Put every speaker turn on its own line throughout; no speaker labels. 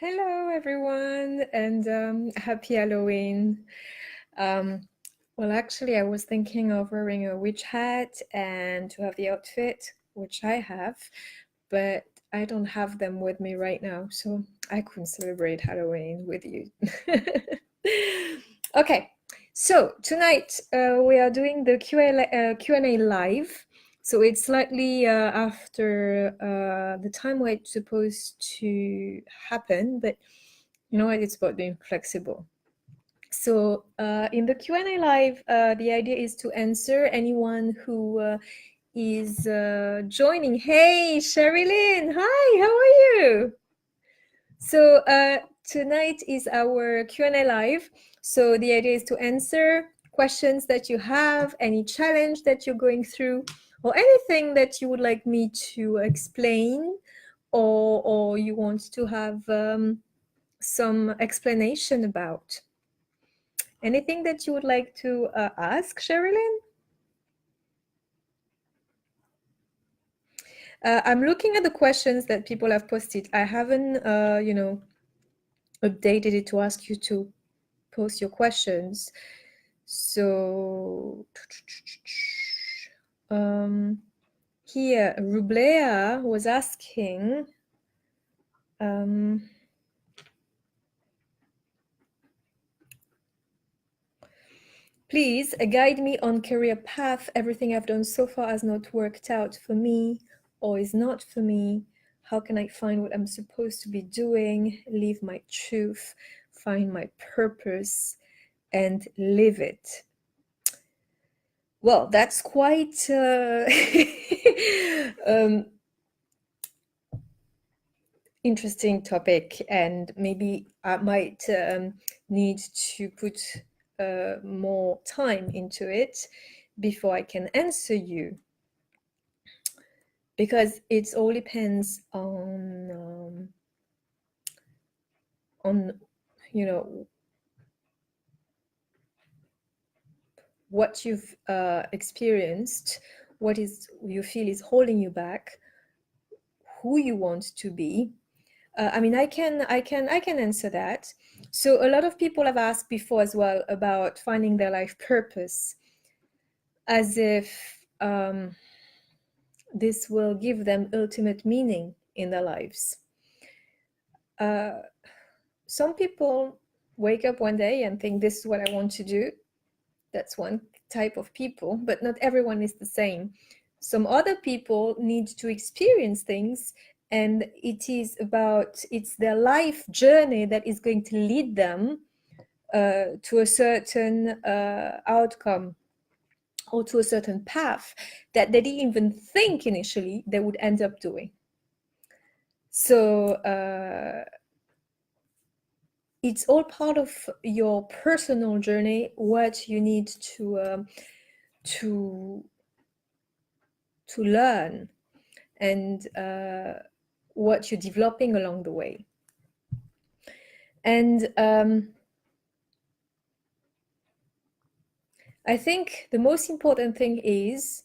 Hello, everyone, and happy Halloween. Well, actually, I was thinking of wearing a witch hat and to have the outfit, which I have, but I don't have them with me right now, so I couldn't celebrate Halloween with you. Okay, so tonight we are doing the Q&A live. So it's slightly after the time where it's supposed to happen, but you know what? It's about being flexible. So in the Q&A live, the idea is to answer anyone who is joining. Hey, Sherilyn, hi, how are you? So tonight is our Q&A live. So the idea is to answer questions that you have, any challenge that you're going through, or anything that you would like me to explain, or you want to have some explanation about. Anything that you would like to ask, Sherilyn? I'm looking at the questions that people have posted. I haven't, updated it to ask you to post your questions. So here, Rublea was asking, please guide me on career path. Everything I've done so far has not worked out for me or is not for me. How can I find what I'm supposed to be doing, live my truth, find my purpose, and live it? Well, that's quite interesting topic, and maybe I might need to put more time into it before I can answer you, because it all depends on you know what you've experienced, what is you feel is holding you back, who you want to be. I mean, I can answer that. So a lot of people have asked before as well about finding their life purpose, as if this will give them ultimate meaning in their lives. Some people wake up one day and think, this is what I want to do. That's one type of people, but not everyone is the same. Some other people need to experience things, and it's their life journey that is going to lead them to a certain outcome or to a certain path that they didn't even think initially they would end up doing. So it's all part of your personal journey, what you need to learn, and what you're developing along the way. And I think the most important thing is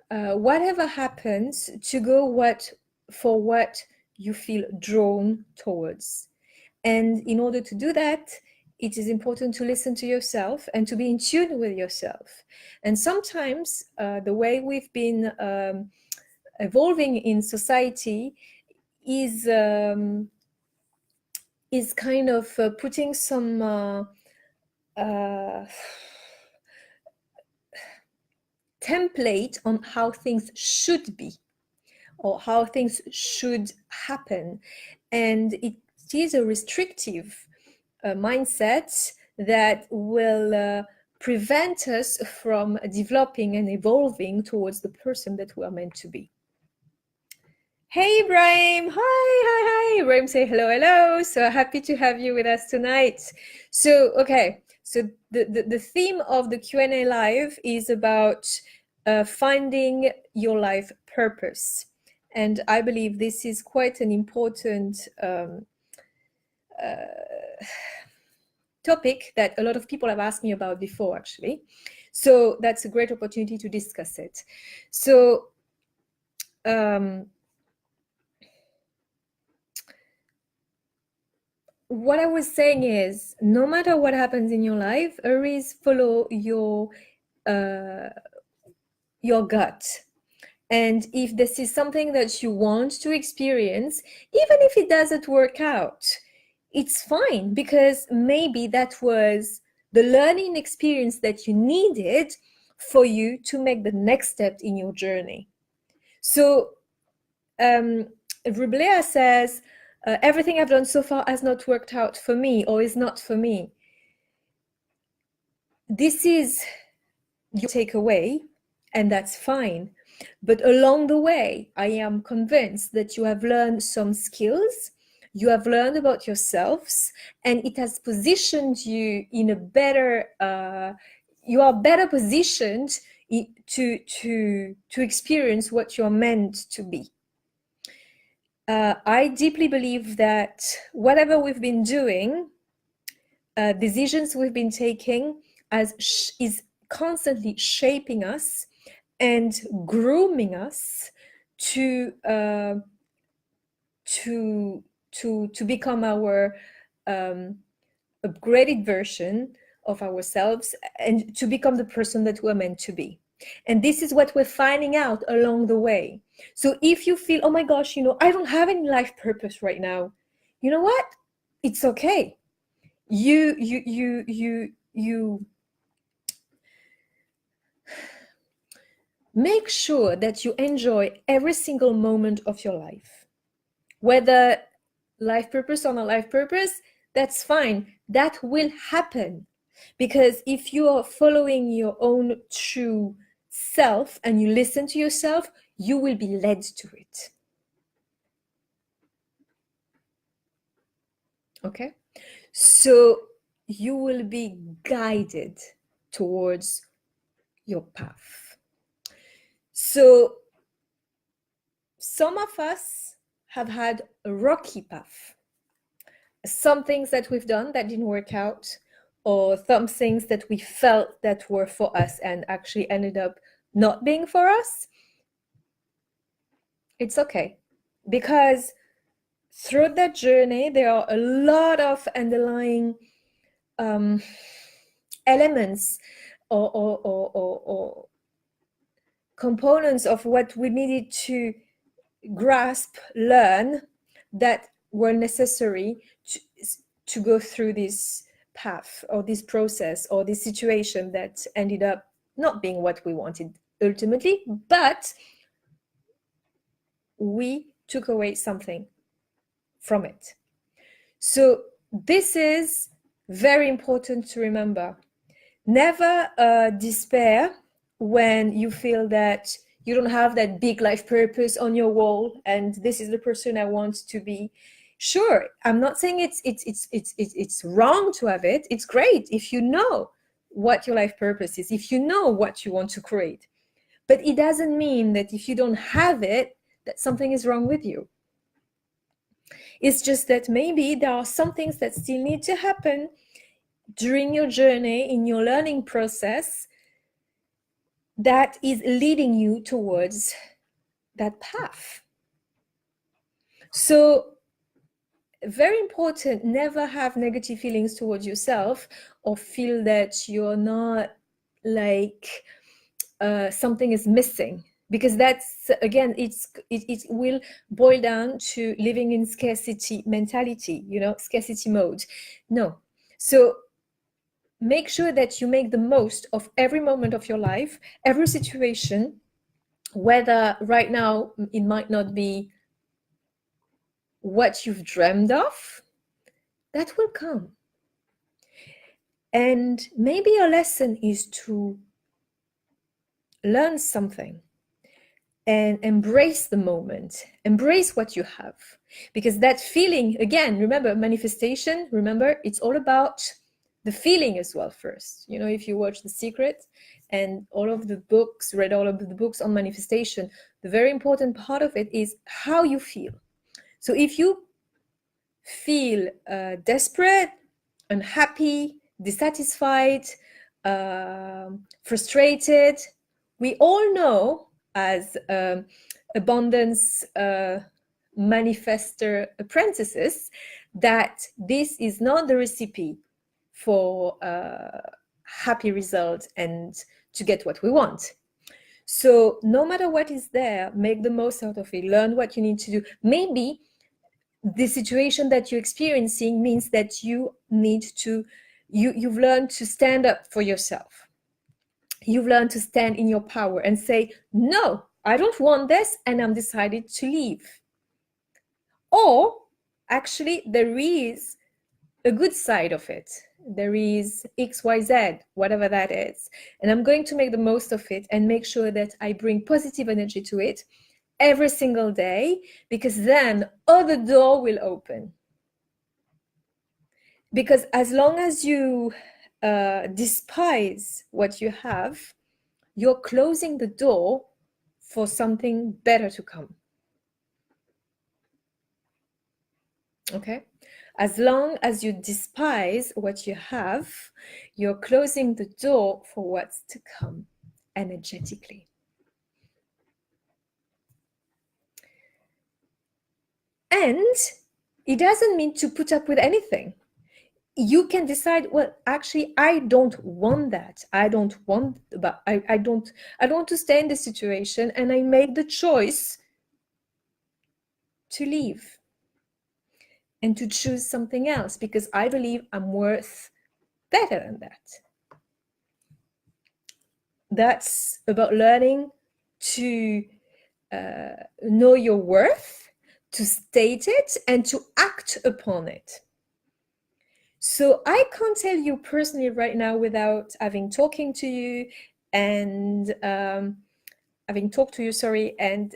whatever happens, to go for what you feel drawn towards. And in order to do that, it is important to listen to yourself and to be in tune with yourself. And sometimes the way we've been evolving in society is kind of putting some template on how things should be or how things should happen. And it is a restrictive mindset that will prevent us from developing and evolving towards the person that we are meant to be. Hey, Ibrahim. Hi. Ibrahim, say hello, hello. So happy to have you with us tonight. So, okay. So the theme of the Q&A live is about finding your life purpose. And I believe this is quite an important topic that a lot of people have asked me about before, actually. So that's a great opportunity to discuss it. So what I was saying is, no matter what happens in your life, always follow uh, your gut. And if this is something that you want to experience, even if it doesn't work out, it's fine, because maybe that was the learning experience that you needed for you to make the next step in your journey. So Rublea says, everything I've done so far has not worked out for me or is not for me. This is your takeaway, and that's fine. But along the way, I am convinced that you have learned some skills, you have learned about yourselves, and it has positioned you in a better, you are better positioned to experience what you're meant to be. I deeply believe that whatever we've been doing, decisions we've been taking, is constantly shaping us and grooming us to become our upgraded version of ourselves, and to become the person that we're meant to be. And this is what we're finding out along the way. So if you feel, oh my gosh, I don't have any life purpose right now, you know what? It's okay. You make sure that you enjoy every single moment of your life, whether life purpose or not life purpose. That's fine. That will happen, because if you are following your own true self and you listen to yourself, you will be led to it. Okay, so you will be guided towards your path. So some of us have had a rocky path. Some things that we've done that didn't work out, or some things that we felt that were for us and actually ended up not being for us. It's okay, because through that journey, there are a lot of underlying elements or components of what we needed to grasp, learn, that were necessary to go through this path or this process or this situation that ended up not being what we wanted ultimately, but we took away something from it. So this is very important to remember. Never despair when you feel that you don't have that big life purpose on your wall and this is the person I want to be. Sure, I'm not saying it's wrong to have it. It's great if you know what your life purpose is, if you know what you want to create. But it doesn't mean that if you don't have it, that something is wrong with you. It's just that maybe there are some things that still need to happen during your journey, in your learning process, that is leading you towards that path. So very important, never have negative feelings towards yourself or feel that you're not like something is missing, because that's, again, it will boil down to living in scarcity mentality, scarcity mode. No. So make sure that you make the most of every moment of your life, every situation, whether right now it might not be what you've dreamed of, that will come. And maybe your lesson is to learn something and embrace the moment, embrace what you have. Because that feeling, again, remember, manifestation, remember, it's all about the feeling as well first. If you watch The Secret and read all of the books on manifestation, the very important part of it is how you feel. So if you feel desperate, unhappy, dissatisfied, frustrated, we all know as abundance manifester apprentices that this is not the recipe for happy results and to get what we want. So no matter what is there, make the most out of it. Learn what you need to do. Maybe the situation that you're experiencing means that you need to, you've learned to stand up for yourself. You've learned to stand in your power and say, no, I don't want this, and I'm decided to leave. Or actually, there is a good side of it. There is XYZ, whatever that is. And I'm going to make the most of it and make sure that I bring positive energy to it every single day, because then other door will open. Because as long as you despise what you have, you're closing the door for something better to come. Okay? As long as you despise what you have, you're closing the door for what's to come energetically. And it doesn't mean to put up with anything. You can decide, well, actually, I don't want that. I don't want, but I don't want to stay in this situation, and I make the choice to leave and to choose something else because I believe I'm worth better than that. That's about learning to know your worth, to state it, and to act upon it. So I can't tell you personally right now without having talking to you and having talked to you, and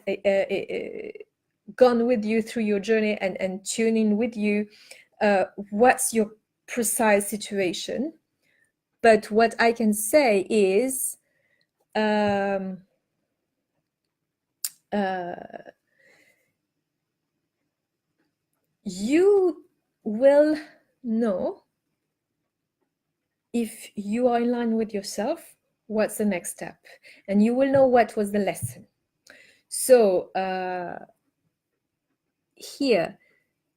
gone with you through your journey and tuning with you what's your precise situation. But what I can say is you will know if you are in line with yourself, what's the next step, and you will know what was the lesson. So here,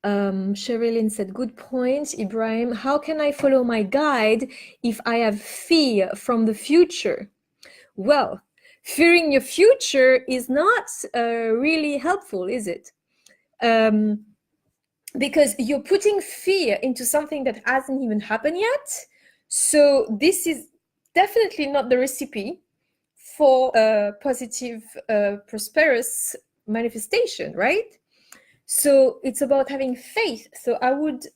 Sherilyn said, good point, Ibrahim. How can I follow my guide if I have fear from the future? Well, fearing your future is not really helpful, is it? Because you're putting fear into something that hasn't even happened yet. So this is definitely not the recipe for a positive, prosperous manifestation, right? So it's about having faith. So I would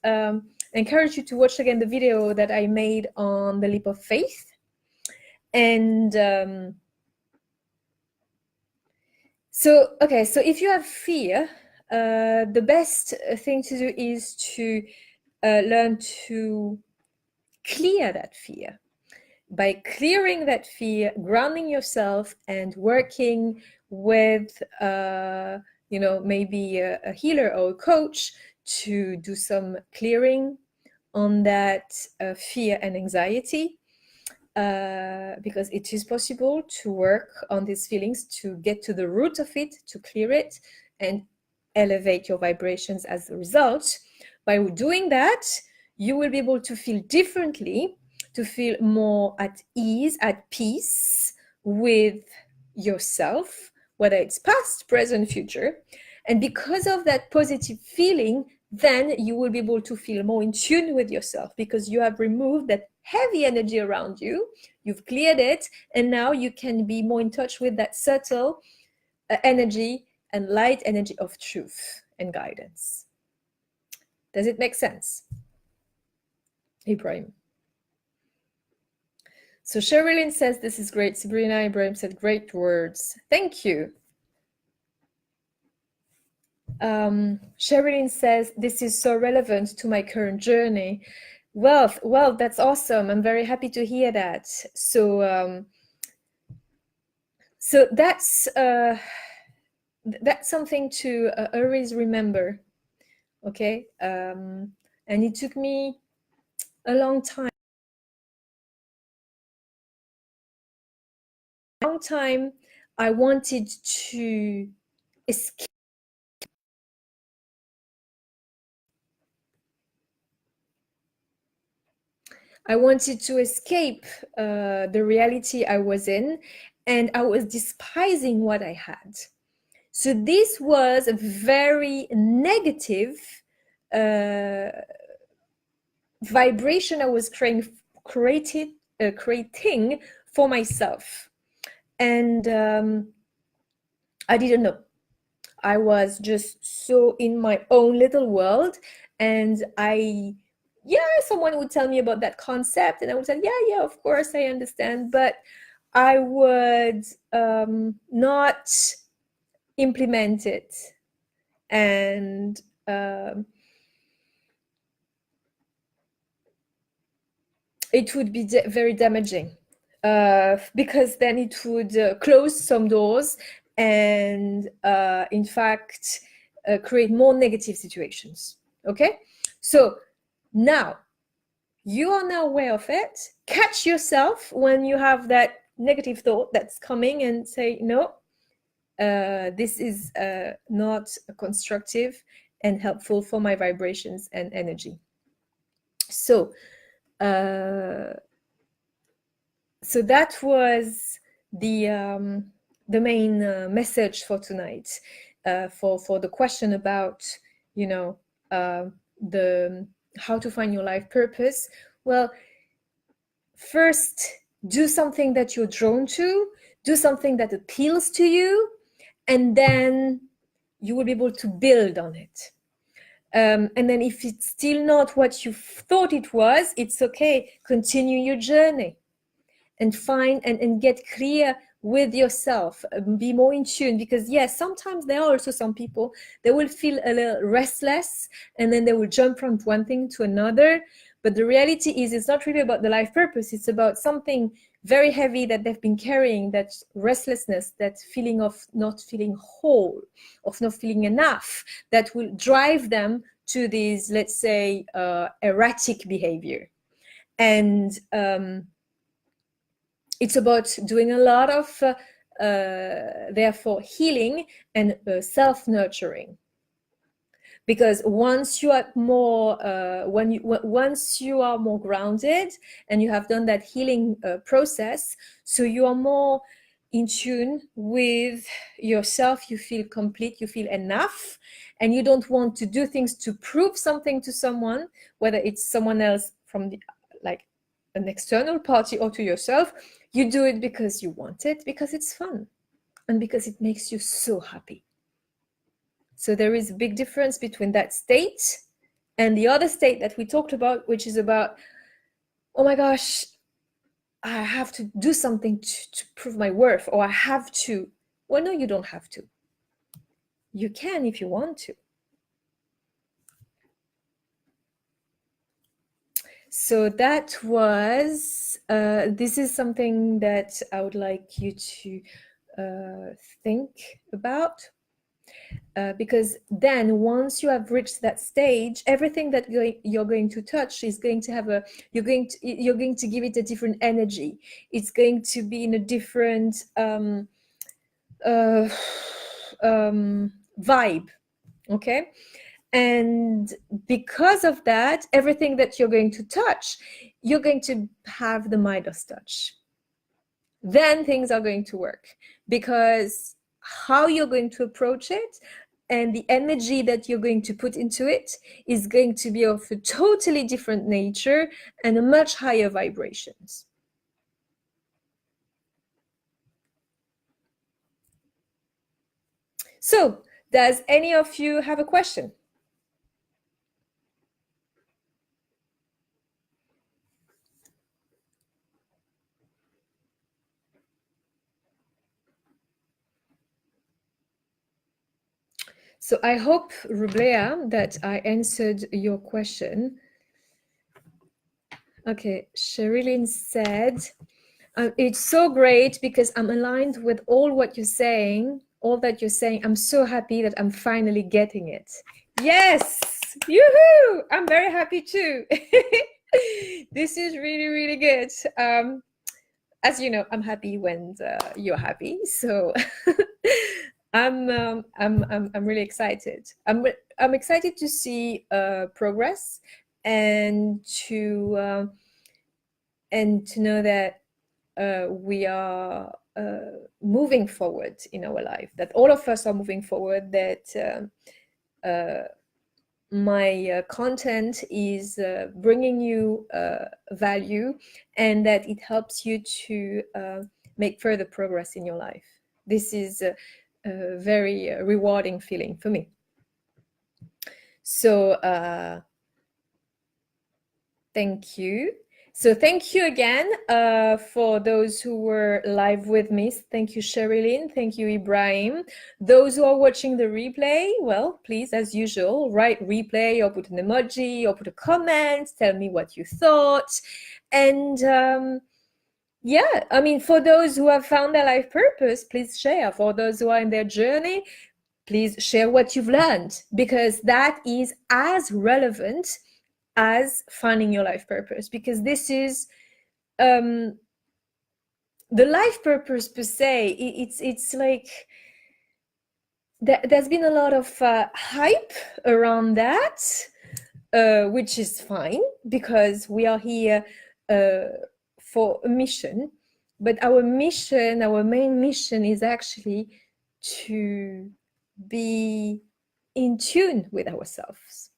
encourage you to watch again the video that I made on the leap of faith. And so if you have fear, the best thing to do is to learn to clear that fear. By clearing that fear, grounding yourself, and working with maybe a healer or a coach to do some clearing on that fear and anxiety, because it is possible to work on these feelings, to get to the root of it, to clear it, and elevate your vibrations as a result. By doing that, you will be able to feel differently, to feel more at ease, at peace with yourself, whether it's past, present, future. And because of that positive feeling, then you will be able to feel more in tune with yourself, because you have removed that heavy energy around you, you've cleared it, and now you can be more in touch with that subtle energy and light energy of truth and guidance. Does it make sense, Ibrahim? So Sherilyn says, this is great. Sabrina, Ibrahim said, great words. Thank you. Sherilyn says, this is so relevant to my current journey. Well, that's awesome. I'm very happy to hear that. So that's something to always remember. Okay. And it took me a long time. I wanted to escape. I wanted to escape the reality I was in, and I was despising what I had. So this was a very negative vibration I was creating for myself. And I didn't know. I was just so in my own little world. And someone would tell me about that concept, and I would say, yeah, of course, I understand. But I would not implement it. And it would be very damaging, because then it would close some doors and in fact create more negative situations. Okay, so now you are now aware of it. Catch yourself when you have that negative thought that's coming and say, no, this is not constructive and helpful for my vibrations and energy. So so that was the main message for tonight, for the question about, the how to find your life purpose. Well, first, do something that you're drawn to, do something that appeals to you, and then you will be able to build on it. And then if it's still not what you thought it was, it's okay. Continue your journey and find and get clear with yourself, be more in tune, because yes, sometimes there are also some people, they will feel a little restless and then they will jump from one thing to another. But the reality is, it's not really about the life purpose. It's about something very heavy that they've been carrying, that restlessness, that feeling of not feeling whole, of not feeling enough, that will drive them to these, let's say, erratic behavior. And it's about doing a lot of therefore healing and self-nurturing. Because once you are more once you are more grounded and you have done that healing process, so you are more in tune with yourself, you feel complete, you feel enough, and you don't want to do things to prove something to someone, whether it's someone else from the, like an external party, or to yourself. You do it because you want it, because it's fun, and because it makes you so happy. So there is a big difference between that state and the other state that we talked about, which is about, oh my gosh, I have to do something to prove my worth, or I have to. Well, no, you don't have to. You can if you want to. So that was, this is something that I would like you to think about. Because then once you have reached that stage, everything that you're going to touch is going to have you're going to give it a different energy. It's going to be in a different vibe. Okay. And because of that, everything that you're going to touch, you're going to have the Midas touch. Then things are going to work, because how you're going to approach it and the energy that you're going to put into it is going to be of a totally different nature and a much higher vibrations. So, does any of you have a question? So I hope, Rublea, that I answered your question. Okay, Sherilyn said, it's so great because I'm aligned with all what you're saying, all that you're saying. I'm so happy that I'm finally getting it. Yes, yoo-hoo! I'm very happy too. This is really, really good. As you know, I'm happy when you're happy. So I'm really excited. I'm excited to see progress and to and to know that we are moving forward in our life, that all of us are moving forward, that my content is bringing you value, and that it helps you to make further progress in your life. This is a very rewarding feeling for me. So thank you. So thank you again for those who were live with me. Thank you, Sherilyn. Thank you, Ibrahim. Those who are watching the replay, well, please, as usual, write replay or put an emoji or put a comment. Tell me what you thought. And yeah, I mean, for those who have found their life purpose, please share. For those who are in their journey, please share what you've learned, because that is as relevant as finding your life purpose, because this is the life purpose per se. It's like there's been a lot of hype around that, which is fine, because we are here for a mission. But our mission, our main mission, is actually to be in tune with ourselves.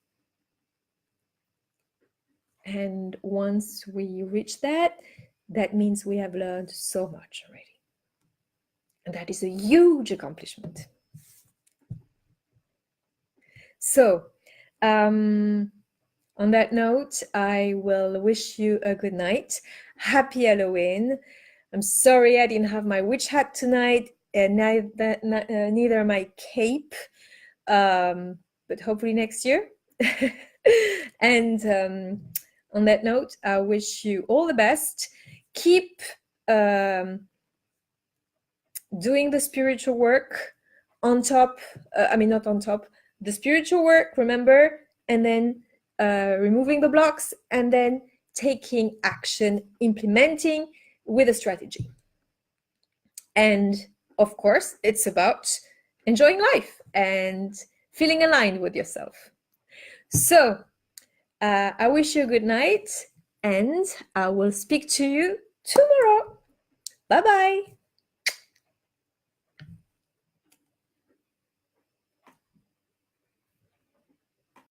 And once we reach that, that means we have learned so much already. And that is a huge accomplishment. So, on that note, I will wish you a good night. Happy Halloween. I'm sorry I didn't have my witch hat tonight, and neither my cape, but hopefully next year. And on that note, I wish you all the best. Keep doing the spiritual work on top. Not on top. The spiritual work, remember, and then removing the blocks, and then taking action, implementing with a strategy. And of course, it's about enjoying life and feeling aligned with yourself. So I wish you a good night, and I will speak to you tomorrow. Bye-bye.